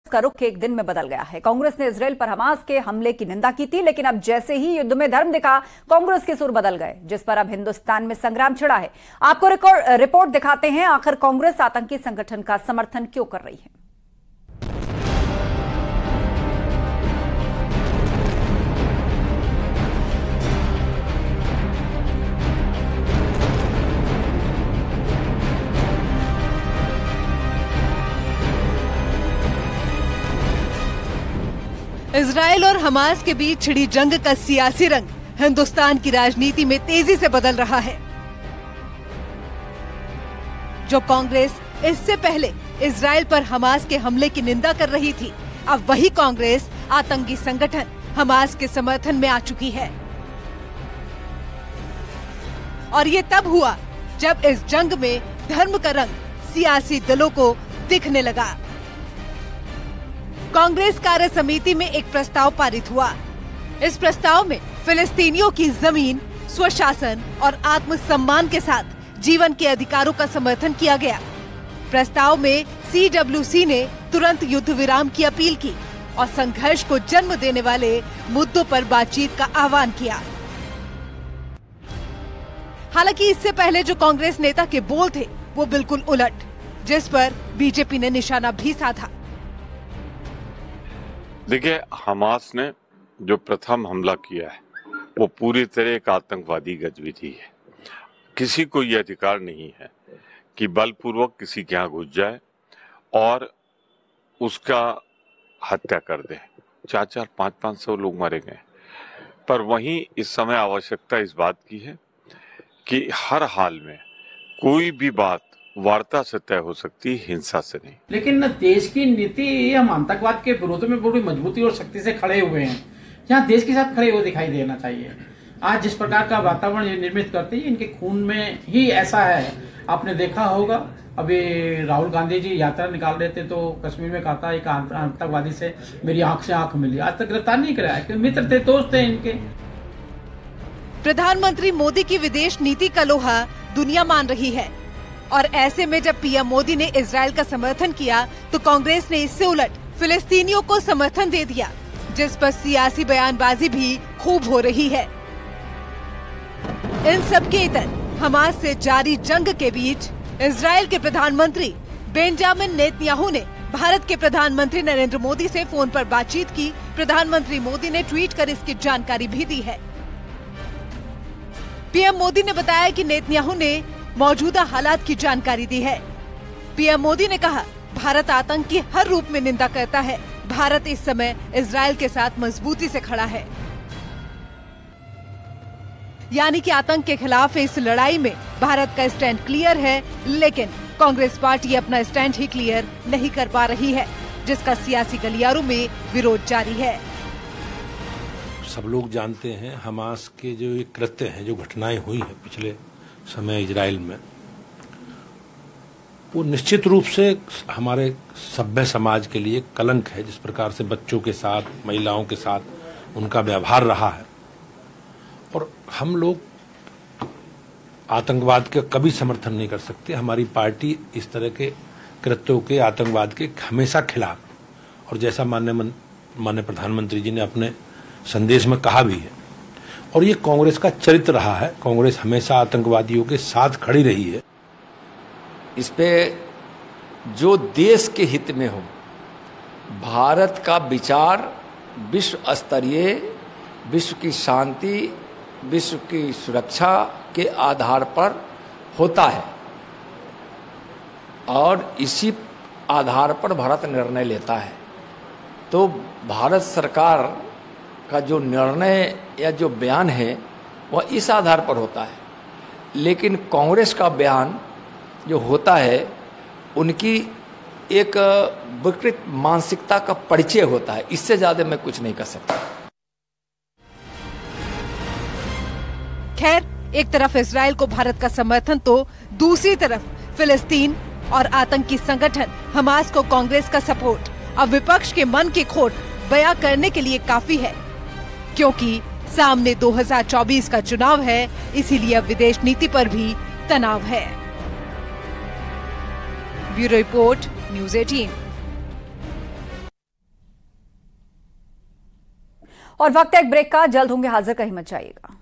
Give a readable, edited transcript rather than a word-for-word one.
का रुख एक दिन में बदल गया है। कांग्रेस ने इजराइल पर हमास के हमले की निंदा की थी, लेकिन अब जैसे ही युद्ध में धर्म दिखा, कांग्रेस के सुर बदल गए, जिस पर अब हिंदुस्तान में संग्राम छिड़ा है। आपको रिपोर्ट दिखाते हैं, आखिर कांग्रेस आतंकी संगठन का समर्थन क्यों कर रही है। इजराइल और हमास के बीच छिड़ी जंग का सियासी रंग हिंदुस्तान की राजनीति में तेजी से बदल रहा है। जो कांग्रेस इससे पहले इजराइल पर हमास के हमले की निंदा कर रही थी, अब वही कांग्रेस आतंकी संगठन हमास के समर्थन में आ चुकी है। और ये तब हुआ जब इस जंग में धर्म का रंग सियासी दलों को दिखने लगा। कांग्रेस कार्य समिति में एक प्रस्ताव पारित हुआ। इस प्रस्ताव में फिलिस्तीनियों की जमीन, स्वशासन और आत्मसम्मान के साथ जीवन के अधिकारों का समर्थन किया गया। प्रस्ताव में CWC ने तुरंत युद्ध विराम की अपील की और संघर्ष को जन्म देने वाले मुद्दों पर बातचीत का आह्वान किया। हालांकि इससे पहले जो कांग्रेस नेता के बोल थे वो बिल्कुल उलट, जिस पर बीजेपी ने निशाना भी साधा। देखिए, हमास ने जो प्रथम हमला किया है वो पूरी तरह एक आतंकवादी गतिविधि है। किसी को ये अधिकार नहीं है कि बलपूर्वक किसी के यहाँ घुस जाए और उसका हत्या कर दे। 4-4, 500 लोग मारे गए। पर वहीं इस समय आवश्यकता इस बात की है कि हर हाल में कोई भी बात वार्ता से तय हो सकती है, हिंसा से नहीं। लेकिन देश की नीति हम आतंकवाद के विरोध में बड़ी मजबूती और शक्ति से खड़े हुए हैं, यहाँ देश के साथ खड़े हुए दिखाई देना चाहिए। आज जिस प्रकार का वातावरण निर्मित करते हैं, इनके खून में ही ऐसा है। आपने देखा होगा, अभी राहुल गांधी जी यात्रा निकाल रहे थे तो कश्मीर में कहा था एक आतंकवादी से मेरी आंख से आंख मिली। आज तक गिरफ्तार नहीं कराया, क्योंकि मित्र थे, दोस्त थे इनके। प्रधानमंत्री मोदी की विदेश नीति का लोहा दुनिया मान रही है, और ऐसे में जब पीएम मोदी ने इजराइल का समर्थन किया तो कांग्रेस ने इससे उलट फिलिस्तीनियों को समर्थन दे दिया, जिस पर सियासी बयानबाजी भी खूब हो रही है। इन सब के इतर हमास से जारी जंग के बीच इजराइल के प्रधानमंत्री बेंजामिन नेतन्याहू ने भारत के प्रधानमंत्री नरेंद्र मोदी से फोन पर बातचीत की। प्रधानमंत्री मोदी ने ट्वीट कर इसकी जानकारी भी दी है। पीएम मोदी ने बताया कि नेतन्याहू ने मौजूदा हालात की जानकारी दी है। पीएम मोदी ने कहा, भारत आतंक की हर रूप में निंदा करता है। भारत इस समय इजराइल के साथ मजबूती से खड़ा है। यानी कि आतंक के खिलाफ इस लड़ाई में भारत का स्टैंड क्लियर है, लेकिन कांग्रेस पार्टी अपना स्टैंड ही क्लियर नहीं कर पा रही है, जिसका सियासी गलियारों में विरोध जारी है। सब लोग जानते हैं हमास के जो ये कृत्य हैं, जो घटनाएं हुई हैं पिछले समय इजराइल में, वो निश्चित रूप से हमारे सभ्य समाज के लिए कलंक है। जिस प्रकार से बच्चों के साथ, महिलाओं के साथ उनका व्यवहार रहा है, और हम लोग आतंकवाद का कभी समर्थन नहीं कर सकते। हमारी पार्टी इस तरह के कृत्यों के, आतंकवाद के हमेशा खिलाफ, और जैसा माननीय प्रधानमंत्री जी ने अपने संदेश में कहा भी है, और ये कांग्रेस का चरित्र रहा है। कांग्रेस हमेशा आतंकवादियों के साथ खड़ी रही है। इस पे जो देश के हित में हो, भारत का विचार विश्व स्तरीय, विश्व की शांति, विश्व की सुरक्षा के आधार पर होता है, और इसी आधार पर भारत निर्णय लेता है। तो भारत सरकार का जो निर्णय या जो बयान है वह इस आधार पर होता है, लेकिन कांग्रेस का बयान जो होता है उनकी एक विकृत मानसिकता का परिचय होता है। इससे ज्यादा मैं कुछ नहीं कर सकता। खैर, एक तरफ इजराइल को भारत का समर्थन तो दूसरी तरफ फिलिस्तीन और आतंकी संगठन हमास को कांग्रेस का सपोर्ट अब विपक्ष के मन की खोट बयां करने के लिए काफी है, क्योंकि सामने 2024 का चुनाव है। इसीलिए अब विदेश नीति पर भी तनाव है। Bureau report, news 18। और वक्त एक ब्रेक का, जल्द होंगे हाजिर, कहीं मत जाइएगा।